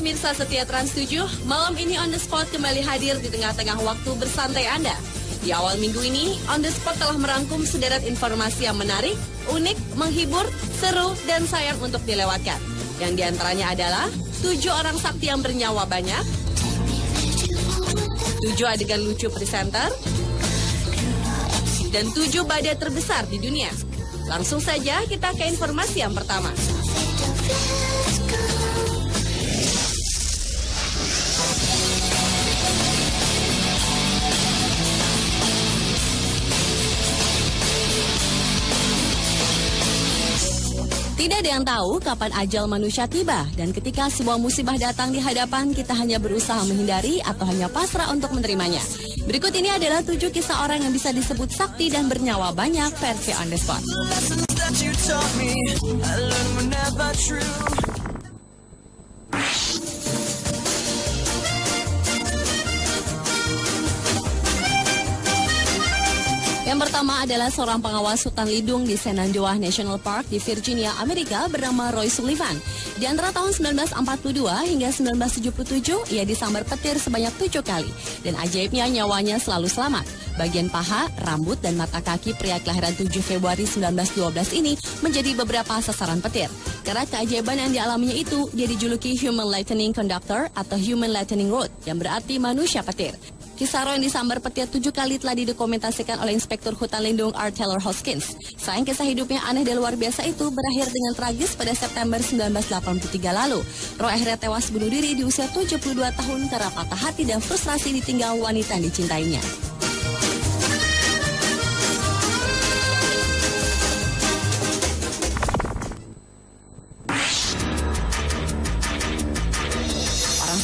pemirsa setia Trans 7, malam ini On The Spot kembali hadir di tengah-tengah waktu bersantai Anda. Di awal minggu ini, On The Spot telah merangkum sederet informasi yang menarik, unik, menghibur, seru, dan sayang untuk dilewatkan. Yang diantaranya adalah 7 orang sakti yang bernyawa banyak, 7 adegan lucu presenter, dan 7 badai terbesar di dunia. Langsung saja kita ke informasi yang pertama. Tidak ada yang tahu kapan ajal manusia tiba, dan ketika sebuah musibah datang di hadapan, kita hanya berusaha menghindari atau hanya pasrah untuk menerimanya. Berikut ini adalah 7 kisah orang yang bisa disebut sakti dan bernyawa banyak versi On The Spot. Yang pertama adalah seorang pengawas hutan lindung di Shenandoah National Park di Virginia, Amerika bernama Roy Sullivan. Di antara tahun 1942 hingga 1977, ia disambar petir sebanyak 7 kali. Dan ajaibnya nyawanya selalu selamat. Bagian paha, rambut, dan mata kaki pria kelahiran 7 Februari 1912 ini menjadi beberapa sasaran petir. Karena keajaiban yang dialaminya itu, dia dijuluki Human Lightning Conductor atau Human Lightning Rod, yang berarti manusia petir. Kisah Roy yang disambar petir 7 kali telah didokumentasikan oleh Inspektur Hutan Lindung R. Taylor Hoskins. Sayang kisah hidupnya aneh dan luar biasa itu berakhir dengan tragis pada September 1983 lalu. Roy akhirnya tewas bunuh diri di usia 72 tahun karena patah hati dan frustrasi ditinggal wanita yang dicintainya.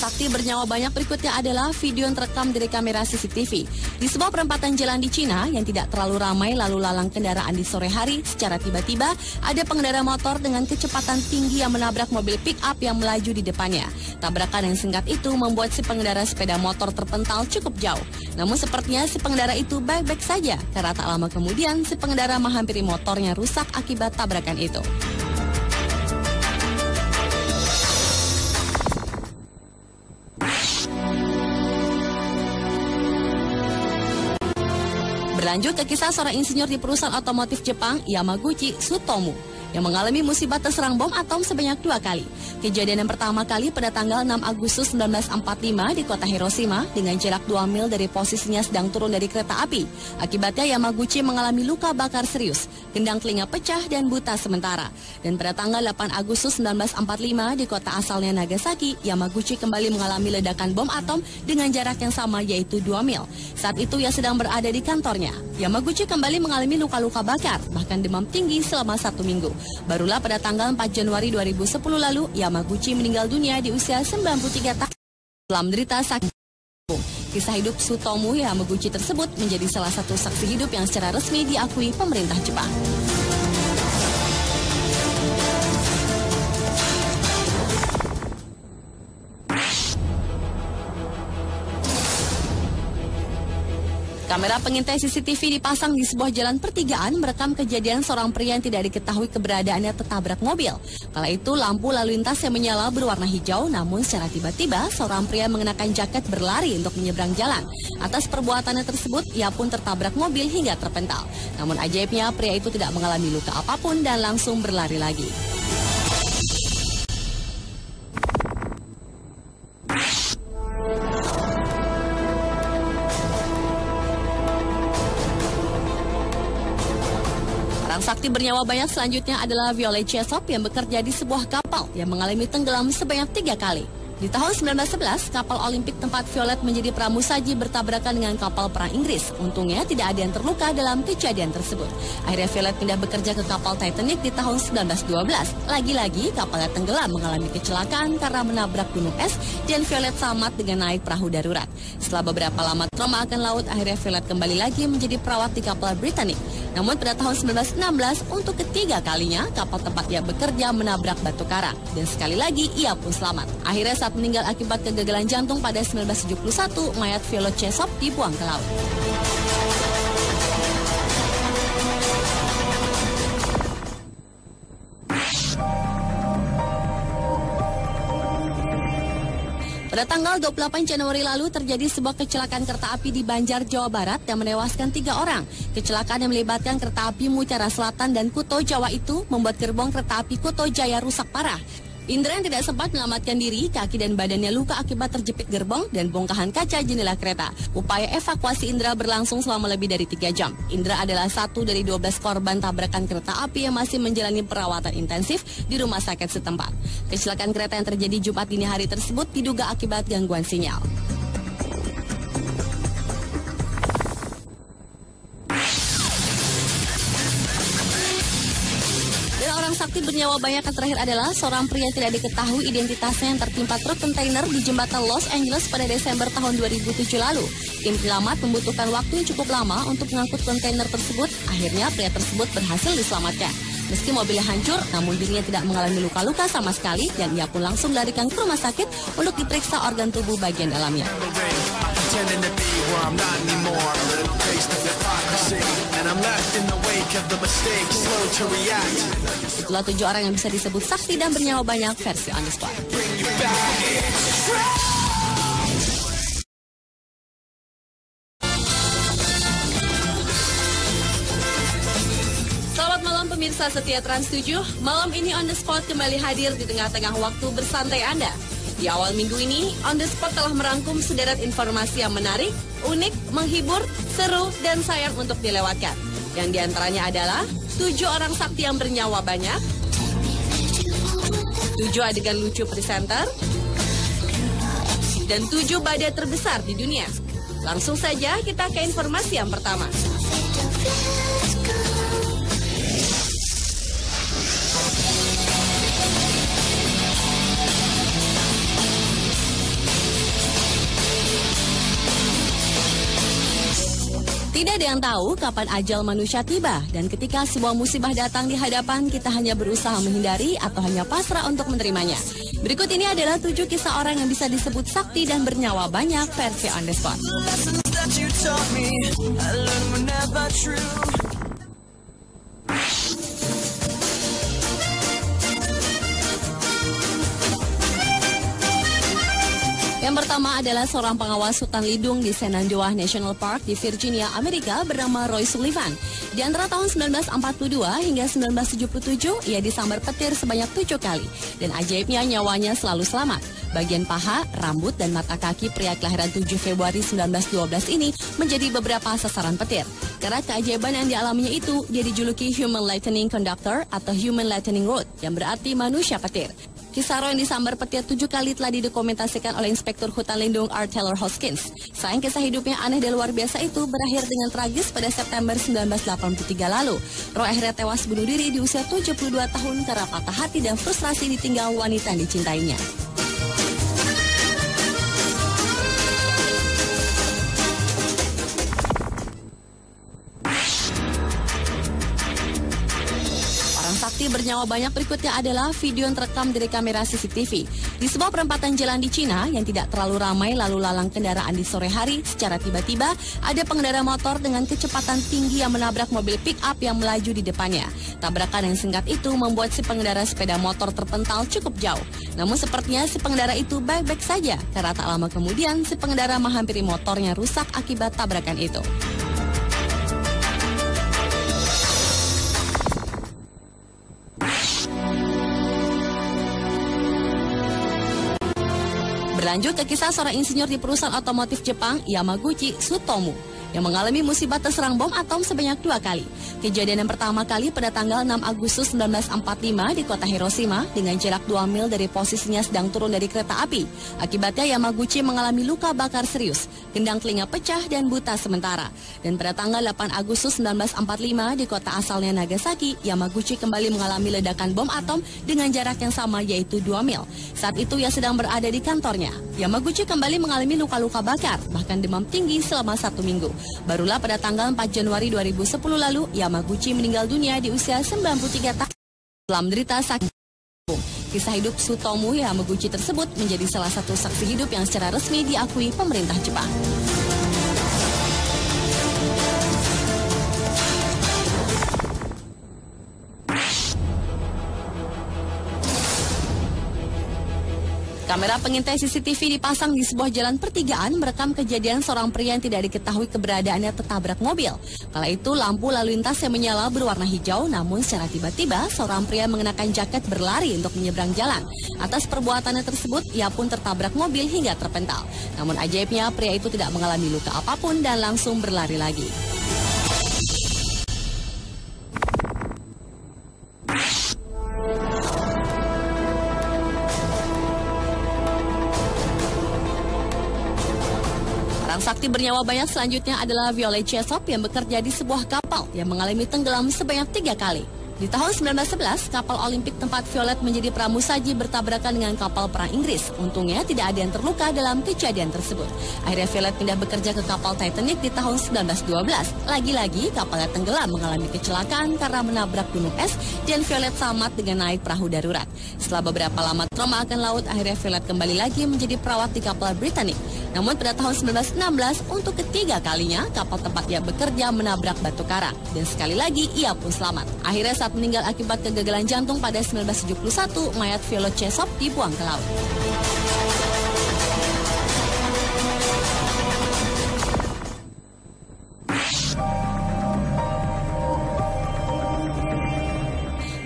Sakti bernyawa banyak berikutnya adalah video yang terekam dari kamera CCTV. Di sebuah perempatan jalan di Cina yang tidak terlalu ramai lalu lalang kendaraan di sore hari, secara tiba-tiba ada pengendara motor dengan kecepatan tinggi yang menabrak mobil pick-up yang melaju di depannya. Tabrakan yang singkat itu membuat si pengendara sepeda motor terpental cukup jauh. Namun sepertinya si pengendara itu baik-baik saja, karena tak lama kemudian si pengendara menghampiri motornya rusak akibat tabrakan itu. Berlanjut ke kisah seorang insinyur di perusahaan otomotif Jepang, Yamaguchi Tsutomu, yang mengalami musibah terserang bom atom sebanyak 2 kali. Kejadian yang pertama kali pada tanggal 6 Agustus 1945 di kota Hiroshima dengan jarak 2 mil dari posisinya sedang turun dari kereta api. Akibatnya Yamaguchi mengalami luka bakar serius, gendang telinga pecah dan buta sementara. Dan pada tanggal 8 Agustus 1945 di kota asalnya Nagasaki, Yamaguchi kembali mengalami ledakan bom atom dengan jarak yang sama yaitu 2 mil. Saat itu ia sedang berada di kantornya. Yamaguchi kembali mengalami luka-luka bakar, bahkan demam tinggi selama 1 minggu. Barulah pada tanggal 4 Januari 2010 lalu, Yamaguchi meninggal dunia di usia 93 tahun setelah menderita sakit. Kisah hidup Tsutomu Yamaguchi tersebut menjadi salah satu saksi hidup yang secara resmi diakui pemerintah Jepang. Kamera pengintai CCTV dipasang di sebuah jalan pertigaan merekam kejadian seorang pria yang tidak diketahui keberadaannya tertabrak mobil. Kala itu lampu lalu lintas yang menyala berwarna hijau, namun secara tiba-tiba seorang pria mengenakan jaket berlari untuk menyeberang jalan. Atas perbuatannya tersebut, ia pun tertabrak mobil hingga terpental. Namun ajaibnya pria itu tidak mengalami luka apapun dan langsung berlari lagi. Orang sakti bernyawa banyak selanjutnya adalah Violet Chesop yang bekerja di sebuah kapal yang mengalami tenggelam sebanyak 3 kali. Di tahun 1911, kapal Olimpik tempat Violet menjadi pramusaji bertabrakan dengan kapal perang Inggris. Untungnya tidak ada yang terluka dalam kejadian tersebut. Akhirnya Violet pindah bekerja ke kapal Titanic di tahun 1912. Lagi-lagi kapalnya tenggelam mengalami kecelakaan karena menabrak gunung es dan Violet selamat dengan naik perahu darurat. Setelah beberapa lama trauma akan laut, akhirnya Violet kembali lagi menjadi perawat di kapal Britannic. Namun pada tahun 1916, untuk ketiga kalinya kapal tempat ia bekerja menabrak batu karang. Dan sekali lagi ia pun selamat. Akhirnya saat meninggal akibat kegagalan jantung pada 1971, mayat Violet Chesop dibuang ke laut. Pada tanggal 28 Januari lalu terjadi sebuah kecelakaan kereta api di Banjar, Jawa Barat yang menewaskan 3 orang. Kecelakaan yang melibatkan kereta api Mutiara Selatan dan Kuto Jawa itu membuat gerbong kereta api Kuto Jaya rusak parah. Indra yang tidak sempat menyelamatkan diri, kaki dan badannya luka akibat terjepit gerbong dan bongkahan kaca jendela kereta. Upaya evakuasi Indra berlangsung selama lebih dari 3 jam. Indra adalah satu dari 12 korban tabrakan kereta api yang masih menjalani perawatan intensif di rumah sakit setempat. Kecelakaan kereta yang terjadi Jumat dini hari tersebut diduga akibat gangguan sinyal. Orang sakti bernyawa banyak yang terakhir adalah seorang pria yang tidak diketahui identitasnya yang tertimpa truk kontainer di jembatan Los Angeles pada Desember tahun 2007 lalu. Tim penyelamat membutuhkan waktu yang cukup lama untuk mengangkut kontainer tersebut. Akhirnya pria tersebut berhasil diselamatkan. Meski mobilnya hancur, namun dirinya tidak mengalami luka-luka sama sekali dan ia pun langsung dilarikan ke rumah sakit untuk diperiksa organ tubuh bagian dalamnya. Itulah 7 orang yang bisa disebut sakti dan bernyawa banyak versi On The Spot. Selamat malam pemirsa setia Trans 7. Malam ini On The Spot kembali hadir di tengah-tengah waktu bersantai Anda. Di awal minggu ini, On The Spot telah merangkum sederet informasi yang menarik, unik, menghibur, seru, dan sayang untuk dilewatkan. Yang diantaranya adalah 7 orang sakti yang bernyawa banyak, 7 adegan lucu presenter, dan 7 badai terbesar di dunia. Langsung saja kita ke informasi yang pertama. Tidak ada yang tahu kapan ajal manusia tiba, dan ketika sebuah musibah datang di hadapan, kita hanya berusaha menghindari atau hanya pasrah untuk menerimanya. Berikut ini adalah 7 kisah orang yang bisa disebut sakti dan bernyawa banyak versi On The Spot. Yang pertama adalah seorang pengawas hutan lindung di Shenandoah National Park di Virginia, Amerika bernama Roy Sullivan. Di antara tahun 1942 hingga 1977, ia disambar petir sebanyak 7 kali. Dan ajaibnya nyawanya selalu selamat. Bagian paha, rambut, dan mata kaki pria kelahiran 7 Februari 1912 ini menjadi beberapa sasaran petir. Karena keajaiban yang dialaminya itu, dia dijuluki Human Lightning Conductor atau Human Lightning Rod, yang berarti manusia petir. Kisah Roy yang disambar petir 7 kali telah didokumentasikan oleh Inspektur Hutan Lindung R. Taylor Hoskins. Sayang kisah hidupnya aneh dan luar biasa itu berakhir dengan tragis pada September 1983 lalu. Roy akhirnya tewas bunuh diri di usia 72 tahun karena patah hati dan frustrasi ditinggal wanita yang dicintainya. Sakti bernyawa banyak berikutnya adalah video yang terekam dari kamera CCTV. Di sebuah perempatan jalan di Cina yang tidak terlalu ramai lalu lalang kendaraan di sore hari, secara tiba-tiba ada pengendara motor dengan kecepatan tinggi yang menabrak mobil pick-up yang melaju di depannya. Tabrakan yang singkat itu membuat si pengendara sepeda motor terpental cukup jauh. Namun sepertinya si pengendara itu baik-baik saja, karena tak lama kemudian si pengendara menghampiri motornya rusak akibat tabrakan itu. Berlanjut ke kisah seorang insinyur di perusahaan otomotif Jepang, Yamaguchi Tsutomu, yang mengalami musibah terserang bom atom sebanyak 2 kali. Kejadian yang pertama kali pada tanggal 6 Agustus 1945 di kota Hiroshima dengan jarak 2 mil dari posisinya sedang turun dari kereta api. Akibatnya Yamaguchi mengalami luka bakar serius, gendang telinga pecah dan buta sementara. Dan pada tanggal 8 Agustus 1945 di kota asalnya Nagasaki, Yamaguchi kembali mengalami ledakan bom atom dengan jarak yang sama yaitu 2 mil. Saat itu ia sedang berada di kantornya. Yamaguchi kembali mengalami luka-luka bakar, bahkan demam tinggi selama 1 minggu. Barulah pada tanggal 4 Januari 2010 lalu, Yamaguchi meninggal dunia di usia 93 tahun setelah menderita sakit. Kisah hidup Tsutomu Yamaguchi tersebut menjadi salah satu saksi hidup yang secara resmi diakui pemerintah Jepang. Kamera pengintai CCTV dipasang di sebuah jalan pertigaan merekam kejadian seorang pria yang tidak diketahui keberadaannya tertabrak mobil. Kala itu lampu lalu lintas yang menyala berwarna hijau, namun secara tiba-tiba seorang pria mengenakan jaket berlari untuk menyeberang jalan. Atas perbuatannya tersebut, ia pun tertabrak mobil hingga terpental. Namun ajaibnya pria itu tidak mengalami luka apapun dan langsung berlari lagi. Orang sakti bernyawa banyak selanjutnya adalah Violet Chesop yang bekerja di sebuah kapal yang mengalami tenggelam sebanyak 3 kali. Di tahun 1911, kapal Olimpik tempat Violet menjadi pramusaji bertabrakan dengan kapal perang Inggris. Untungnya tidak ada yang terluka dalam kejadian tersebut. Akhirnya Violet pindah bekerja ke kapal Titanic di tahun 1912. Lagi-lagi kapalnya tenggelam mengalami kecelakaan karena menabrak gunung es dan Violet selamat dengan naik perahu darurat. Setelah beberapa lama trauma akan laut, akhirnya Violet kembali lagi menjadi perawat di kapal Britannic. Namun pada tahun 1916, untuk ketiga kalinya kapal tempat ia bekerja menabrak batu karang. Dan sekali lagi ia pun selamat. Akhirnya saat meninggal akibat kegagalan jantung pada 1971, mayat Violet Chesop dibuang ke laut.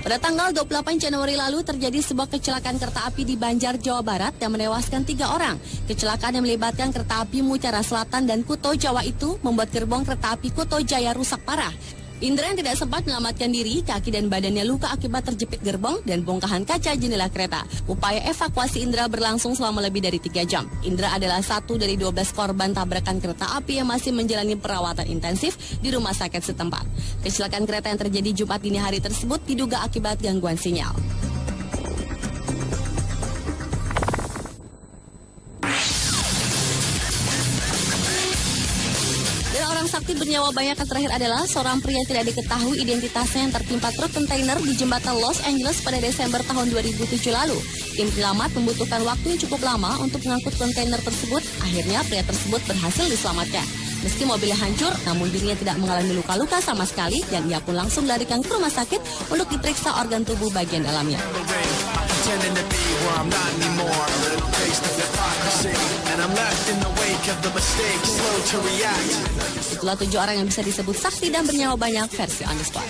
Pada tanggal 28 Januari lalu terjadi sebuah kecelakaan kereta api di Banjar, Jawa Barat yang menewaskan 3 orang. Kecelakaan yang melibatkan kereta api Mutiara Selatan dan Kuto Jawa itu membuat gerbong kereta api Kuto Jaya rusak parah. Indra yang tidak sempat menyelamatkan diri, kaki dan badannya luka akibat terjepit gerbong dan bongkahan kaca jendela kereta. Upaya evakuasi Indra berlangsung selama lebih dari 3 jam. Indra adalah satu dari 12 korban tabrakan kereta api yang masih menjalani perawatan intensif di rumah sakit setempat. Kecelakaan kereta yang terjadi Jumat dini hari tersebut diduga akibat gangguan sinyal. Orang sakti bernyawa banyak yang terakhir adalah seorang pria yang tidak diketahui identitasnya yang tertimpa truk kontainer di jembatan Los Angeles pada Desember tahun 2007 lalu. Tim penyelamat membutuhkan waktu yang cukup lama untuk mengangkut kontainer tersebut. Akhirnya pria tersebut berhasil diselamatkan. Meski mobilnya hancur, namun dirinya tidak mengalami luka-luka sama sekali dan ia pun langsung dilarikan ke rumah sakit untuk diperiksa organ tubuh bagian dalamnya. Itulah 7 orang yang bisa disebut sakti dan bernyawa banyak versi On The Spot.